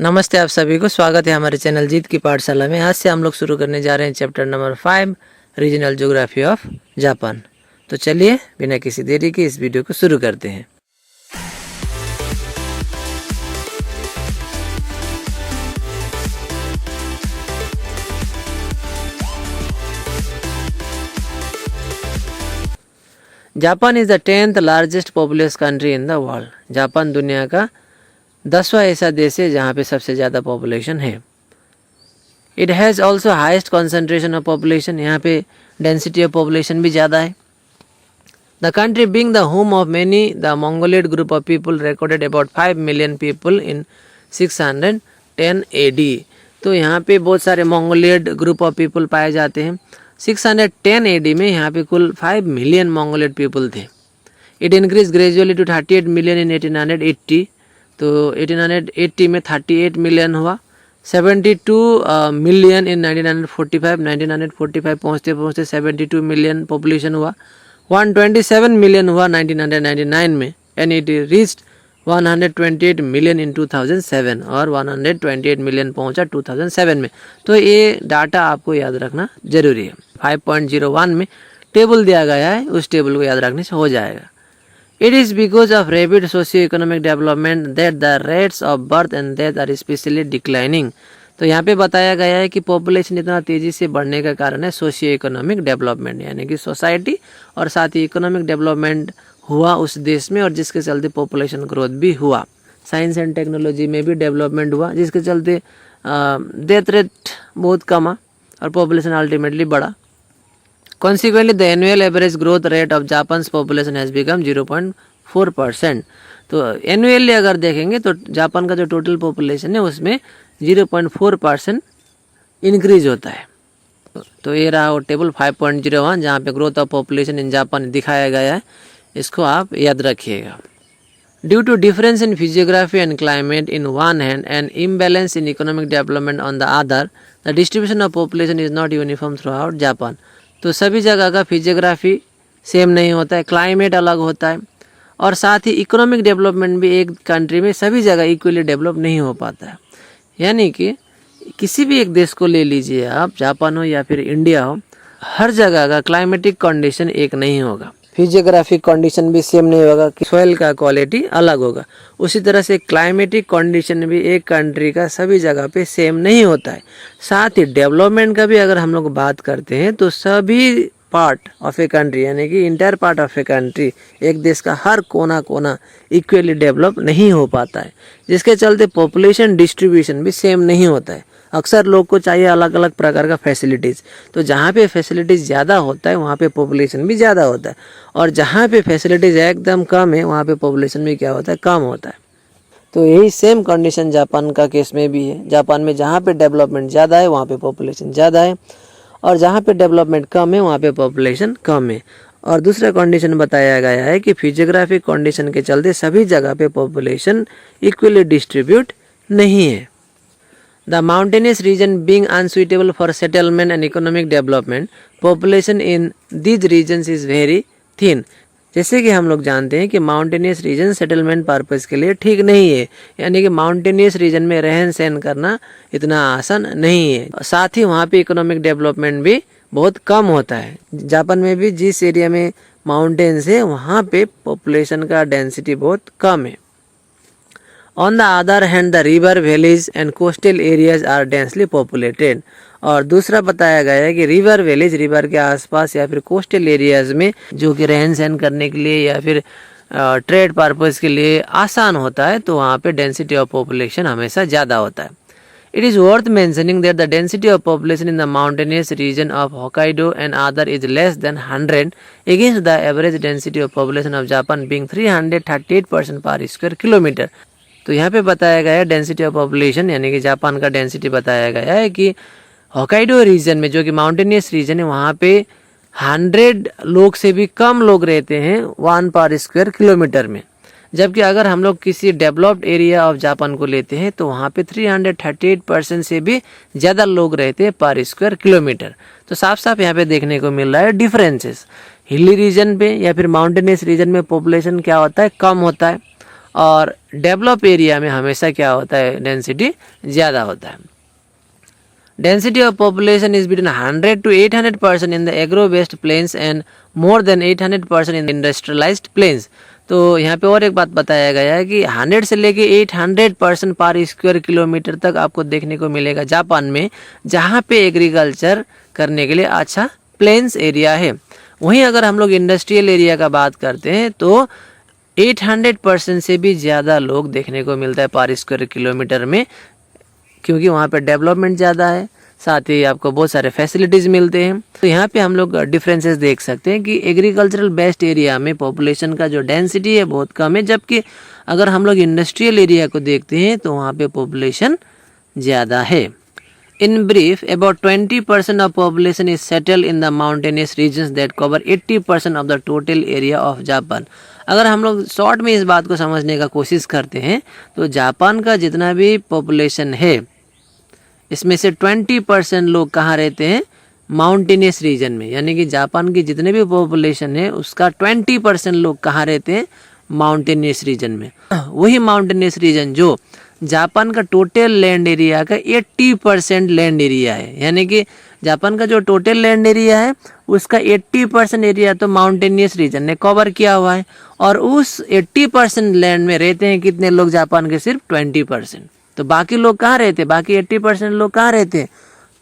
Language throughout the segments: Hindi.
नमस्ते आप सभी को स्वागत है हमारे चैनल जीत की पाठशाला में। आज से हम लोग शुरू करने जा रहे हैं chapter number 5 regional geography of Japan. तो चलिए बिना किसी देरी के इस वीडियो को शुरू करते हैं। Japan is the 10th largest populace country in the world. Japan दुनिया का 10वां ऐसा देश है जहाँ पे सबसे ज़्यादा पॉपुलेशन है। It has also highest concentration of population, यहाँ पे डेंसिटी ऑफ पॉपुलेशन भी ज़्यादा है। The country being the home of many the Mongoloid group of people recorded about 5 million people in 610 AD। तो यहाँ पे बहुत सारे मंगोलियड ग्रुप ऑफ पीपल पाए जाते हैं। 610 AD में यहाँ पे कुल 5 मिलियन मंगोलियड पीपल थे। It increase gradually to 38 million in 1880। तो 1880 में 38 मिलियन हुआ। 72 मिलियन इन 1945। 1945 पहुँचते पहुँचते 72 मिलियन पॉपुलेशन हुआ। 127 मिलियन हुआ 1999 में and it reached 128 million in 2007 और 128 मिलियन पहुंचा 2007 में। तो ये डाटा आपको याद रखना जरूरी है। 5.01 में टेबल दिया गया है, उस टेबल को याद रखने से हो जाएगा। It is because of rapid socio-economic development that the rates of birth and death are especially declining। तो यहाँ पे बताया गया है कि पॉपुलेशन इतना तेज़ी से बढ़ने का कारण है सोशियो इकोनॉमिक डेवलपमेंट, यानी कि सोसाइटी और साथ ही इकोनॉमिक डेवलपमेंट हुआ उस देश में और जिसके चलते पॉपुलेशन ग्रोथ भी हुआ। साइंस एंड टेक्नोलॉजी में भी डेवलपमेंट हुआ जिसके चलते डेथ रेट बहुत कमा और पॉपुलेशन अल्टीमेटली बढ़ा। Consequently, the annual average growth rate of Japan's population has become 0.4%। तो एनुअली अगर देखेंगे तो जापान का जो टोटल पॉपुलेशन है उसमें 0.4% इंक्रीज होता है। तो ये रहा वो टेबल 5.01 जहाँ पे growth of population in Japan दिखाया गया है, इसको आप याद रखिएगा। Due to difference in physiography and climate in one hand and imbalance in economic development on the other, the distribution of population is not uniform throughout Japan। तो सभी जगह का फिजियोग्राफी सेम नहीं होता है, क्लाइमेट अलग होता है और साथ ही इकोनॉमिक डेवलपमेंट भी एक कंट्री में सभी जगह इक्वली डेवलप नहीं हो पाता है। यानी कि किसी भी एक देश को ले लीजिए आप, जापान हो या फिर इंडिया हो, हर जगह का क्लाइमेटिक कंडीशन एक नहीं होगा, फिजियोग्राफिक कंडीशन भी सेम नहीं होगा, सॉइल का क्वालिटी अलग होगा। उसी तरह से क्लाइमेटिक कंडीशन भी एक कंट्री का सभी जगह पे सेम नहीं होता है। साथ ही डेवलपमेंट का भी अगर हम लोग बात करते हैं तो सभी पार्ट ऑफ ए कंट्री, यानी कि entire part of a country, एक देश का हर कोना कोना इक्वली डेवलप नहीं हो पाता है, जिसके चलते पॉपुलेशन डिस्ट्रीब्यूशन भी सेम नहीं होता है। अक्सर लोग को चाहिए अलग अलग प्रकार का फैसिलिटीज़, तो जहाँ पे फैसिलिटीज़ ज़्यादा होता है वहाँ पे पॉपुलेशन भी ज़्यादा होता है और जहाँ पे फैसिलिटीज़ एकदम कम है वहाँ पे पॉपुलेशन भी क्या होता है, कम होता है। तो यही सेम कंडीशन जापान का केस में भी है। जापान में जहाँ पे डेवलपमेंट ज़्यादा है वहाँ पे पॉपुलेशन ज़्यादा है और जहाँ पे डेवलपमेंट कम है वहाँ पे पॉपुलेशन कम है। और दूसरा कंडीशन बताया गया है कि फिजियोग्राफिक कंडीशन के चलते सभी जगह पे पॉपुलेशन इक्वली डिस्ट्रीब्यूट नहीं है। The mountainous region being unsuitable for settlement and economic development, population in these regions is very thin। जैसे कि हम लोग जानते हैं कि माउंटेनियस रीजन सेटलमेंट पर्पस के लिए ठीक नहीं है, यानी कि माउंटेनियस रीजन में रहन सहन करना इतना आसान नहीं है। साथ ही वहाँ पे इकोनॉमिक डेवलपमेंट भी बहुत कम होता है। जापान में भी जिस एरिया में माउंटेन्स है वहाँ पे पॉपुलेशन का डेंसिटी बहुत कम है। On the other hand, the river valleys and coastal areas are densely populated। और दूसरा बताया गया है कि रिवर वैलीज, रिवर के आसपास या फिर कोस्टल एरियाज में जो कि रहन सहन करने के लिए या फिर ट्रेड पर्पस के लिए आसान होता है, तो वहाँ पे डेंसिटी ऑफ पॉपुलेशन हमेशा ज़्यादा होता है। It is worth mentioning that the density of population in the mountainous region of Hokkaido and other is less than 100 against the average density of population of Japan being 338% per square kilometer। तो यहाँ पे बताया गया है डेंसिटी ऑफ पॉपुलेशन, यानी कि जापान का डेंसिटी बताया गया है कि होकाइडो रीजन में जो कि माउंटेनियस रीजन है वहाँ पे 100 लोग से भी कम लोग रहते हैं 1 पर स्क्वायर किलोमीटर में, जबकि अगर हम लोग किसी डेवलप्ड एरिया ऑफ जापान को लेते हैं तो वहाँ पे 338% से भी ज़्यादा लोग रहते हैं पर स्क्वायर किलोमीटर। तो साफ साफ यहाँ पे देखने को मिल रहा है डिफरेंसेस। हिली रीजन पे या फिर माउंटेनियस रीजन में पॉपुलेशन क्या होता है, कम होता है और डेवलप एरिया में हमेशा क्या होता है, डेंसिटी ज़्यादा होता है। Density of population is between 100 to 800% in the agro-based plains and more than 800% in the industrialized plains। तो यहाँ पे और एक बात बताया गया है कि 100 से लेके 800% पर स्क्वायर किलोमीटर तक आपको देखने को मिलेगा जापान में, जहाँ पे एग्रीकल्चर करने के लिए अच्छा प्लेन्स एरिया है। वहीं अगर हम लोग इंडस्ट्रियल एरिया का बात करते हैं तो 800% से भी ज़्यादा लोग देखने को मिलता है पर स्क्वायर किलोमीटर में, क्योंकि वहाँ पे डेवलपमेंट ज़्यादा है, साथ ही आपको बहुत सारे फैसिलिटीज़ मिलते हैं। तो यहाँ पे हम लोग डिफरेंसेस देख सकते हैं कि एग्रीकल्चरल बेस्ड एरिया में पॉपुलेशन का जो डेंसिटी है बहुत कम है, जबकि अगर हम लोग इंडस्ट्रियल एरिया को देखते हैं तो वहाँ पे पॉपुलेशन ज़्यादा है। In brief, about 20% of population is settle in the mountainous regions that cover 80% of the total area of Japan. अगर हम लोग शॉर्ट में इस बात को समझने का कोशिश करते हैं तो जापान का जितना भी पॉपुलेशन है इसमें से 20% लोग कहाँ रहते हैं, माउंटेनियस रीजन में। यानी कि जापान की जितने भी पॉपुलेशन है उसका 20% लोग कहाँ रहते हैं, माउंटेनियस रीजन में। वही माउंटेनियस रीजन जो जापान का टोटल लैंड एरिया का 80% लैंड एरिया है। यानी कि जापान का जो टोटल लैंड एरिया है उसका 80% एरिया तो माउंटेनियस रीजन ने कवर किया हुआ है, और उस 80% लैंड में रहते हैं कितने लोग, जापान के सिर्फ 20%। तो बाकी लोग कहाँ रहते हैं, बाकी 80% लोग कहाँ रहते हैं,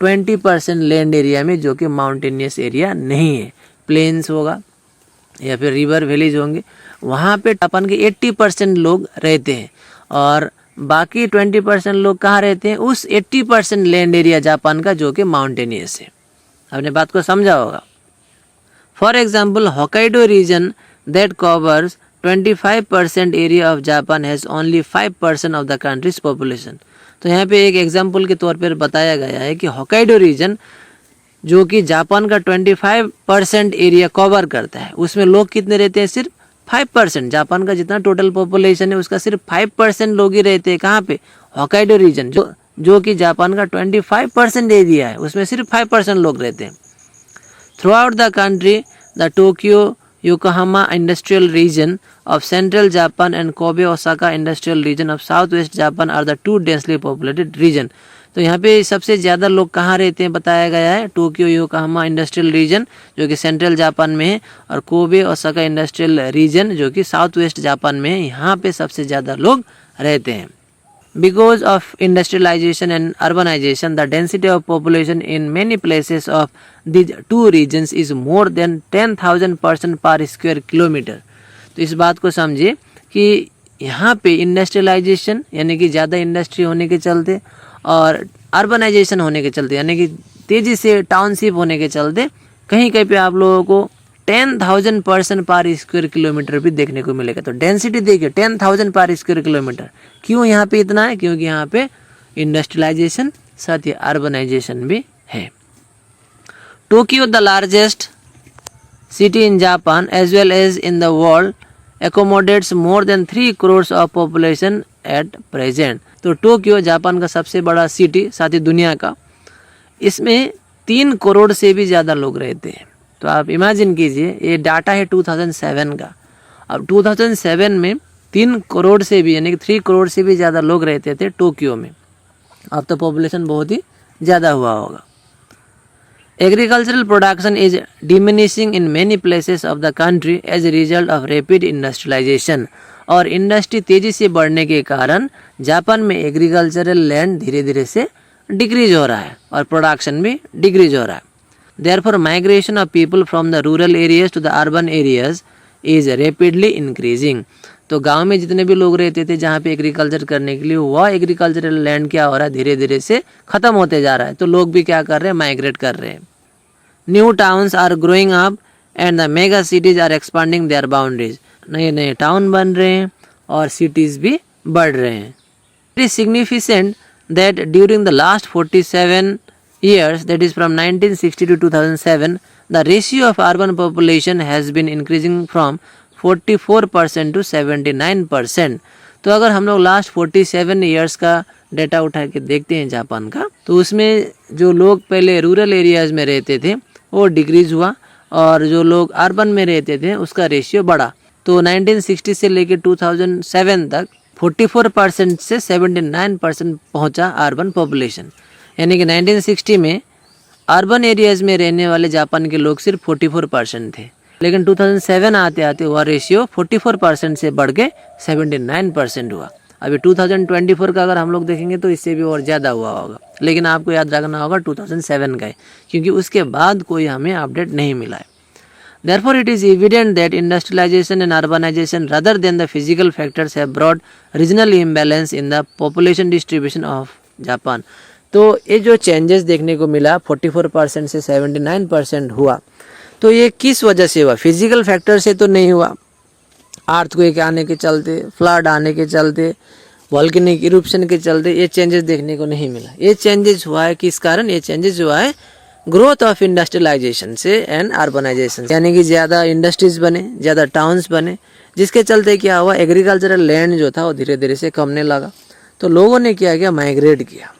20% लैंड एरिया में, जो कि माउंटेनियस एरिया नहीं है। प्लेन्स होगा या फिर रिवर वैलीज होंगे, वहाँ पे जापान के 80% लोग रहते हैं, और बाकी 20% लोग कहाँ रहते हैं, उस 80% लैंड एरिया जापान का जो कि माउंटेनियस है। आपने बात को समझा होगा। For example, Hokkaido region that covers 25% area of Japan has only 5% of the country's population. तो यहाँ पे एक एग्जाम्पल के तौर पर बताया गया है कि होकाइडो रीजन जो कि जापान का 25% एरिया कवर करता है, उसमें लोग कितने रहते हैं, सिर्फ 5%। जापान का जितना टोटल पॉपुलेशन है उसका सिर्फ 5% लोग ही रहते हैं कहाँ पे, होकाइडो रीजन, जो कि जापान का 25% एरिया है, उसमें सिर्फ 5% लोग रहते हैं। Through out the country, the Tokyo Yokohama industrial region of central Japan and Kobe Osaka industrial region of southwest Japan are the two densely populated region। तो यहाँ पे सबसे ज़्यादा लोग कहाँ रहते हैं बताया गया है, टोक्यो योकोहामा इंडस्ट्रियल रीजन जो कि सेंट्रल जापान में है, और कोबे ओसाका इंडस्ट्रियल रीजन जो कि साउथ वेस्ट जापान में है, यहाँ पे सबसे ज़्यादा लोग रहते हैं। Because of industrialization and urbanization, the density of population in many places of these two regions is more than 10,000% per square kilometer। तो इस बात को समझिए कि यहाँ पे इंडस्ट्रियलाइजेशन यानी कि ज़्यादा इंडस्ट्री होने के चलते और अर्बनाइजेशन होने के चलते, यानी कि तेज़ी से टाउनशिप होने के चलते, कहीं कहीं पे आप लोगों को 10,000% पर स्क्वायर किलोमीटर भी देखने को मिलेगा। तो डेंसिटी देखिए 10,000 पर स्क्वायर किलोमीटर। क्यों यहाँ पे इतना है, क्योंकि यहाँ पे इंडस्ट्रियलाइजेशन साथ ही अर्बनाइजेशन भी है। Tokyo the largest city in Japan as well as in the world accommodates more than 3 crore of population at present. तो टोक्यो जापान का सबसे बड़ा सिटी साथ ही दुनिया का, इसमें 3 करोड़ से भी ज़्यादा लोग रहते हैं। तो आप इमेजिन कीजिए, ये डाटा है 2007 का। अब 2007 में 3 करोड़ से भी यानी कि 3 करोड़ से भी ज़्यादा लोग रहते थे टोक्यो में। अब तो पॉपुलेशन बहुत ही ज़्यादा हुआ होगा। Agricultural production is diminishing in many places of the country as a result of rapid industrialisation. और इंडस्ट्री तेज़ी से बढ़ने के कारण जापान में एग्रीकल्चरल लैंड धीरे धीरे से डिक्रीज हो रहा है और प्रोडक्शन भी डिक्रीज हो रहा है। Therefore, migration of people from the rural areas to the urban areas is rapidly increasing। तो गांव में जितने भी लोग रहते थे जहाँ पे एग्रीकल्चर करने के लिए, वह एग्रीकल्चरल लैंड क्या हो रहा है, धीरे धीरे से ख़त्म होते जा रहा है। तो लोग भी क्या कर रहे हैं, माइग्रेट कर रहे हैं। New towns are growing up and the mega cities are expanding their boundaries. नए नए टाउन बन रहे हैं और सिटीज़ भी बढ़ रहे हैं। It is significant that during the last 47 years, that is from 1960 to 2007, the ratio of urban population has been increasing from 44% to 79%। तो अगर हम लोग लास्ट 47 ईयर्स का डेटा उठा के देखते हैं जापान का, तो उसमें जो लोग पहले रूरल एरियाज में रहते थे वो डिक्रीज हुआ, और जो लोग अर्बन में रहते थे उसका रेशियो बढ़ा। तो 1960 से लेकर 2007 तक 44% से 79% पहुंचा अर्बन पॉपुलेशन। यानी कि 1960 में अर्बन एरियाज़ में रहने वाले जापान के लोग सिर्फ 44% थे, लेकिन 2007 आते आते वह रेशियो 44% से बढ़ के 79% हुआ। अभी 2024 का अगर हम लोग देखेंगे तो इससे भी और ज़्यादा हुआ होगा, लेकिन आपको याद रखना होगा 2007 का है, क्योंकि उसके बाद कोई हमें अपडेट नहीं मिला है। Therefore, it is evident that industrialization and urbanization rather than the physical factors have brought regional imbalance in the population distribution of Japan. तो ये जो चेंजेस देखने को मिला 44% से 79% हुआ, तो ये किस वजह से हुआ? फिजिकल फैक्टर से तो नहीं हुआ। अर्थक्वेक आने के चलते, फ्लड आने के चलते, वोल्केनिक इरुप्शन के चलते ये चेंजेस देखने को नहीं मिला। ये चेंजेस हुआ है किस कारण? ये चेंजेस हुआ है ग्रोथ ऑफ इंडस्ट्रियलाइजेशन से एंड अर्बनाइजेशन, यानी कि ज़्यादा इंडस्ट्रीज बने, ज़्यादा टाउन्स बने, जिसके चलते क्या हुआ, एग्रीकल्चरल लैंड जो था वो धीरे धीरे से कमने लगा। तो लोगों ने क्या किया, माइग्रेट किया।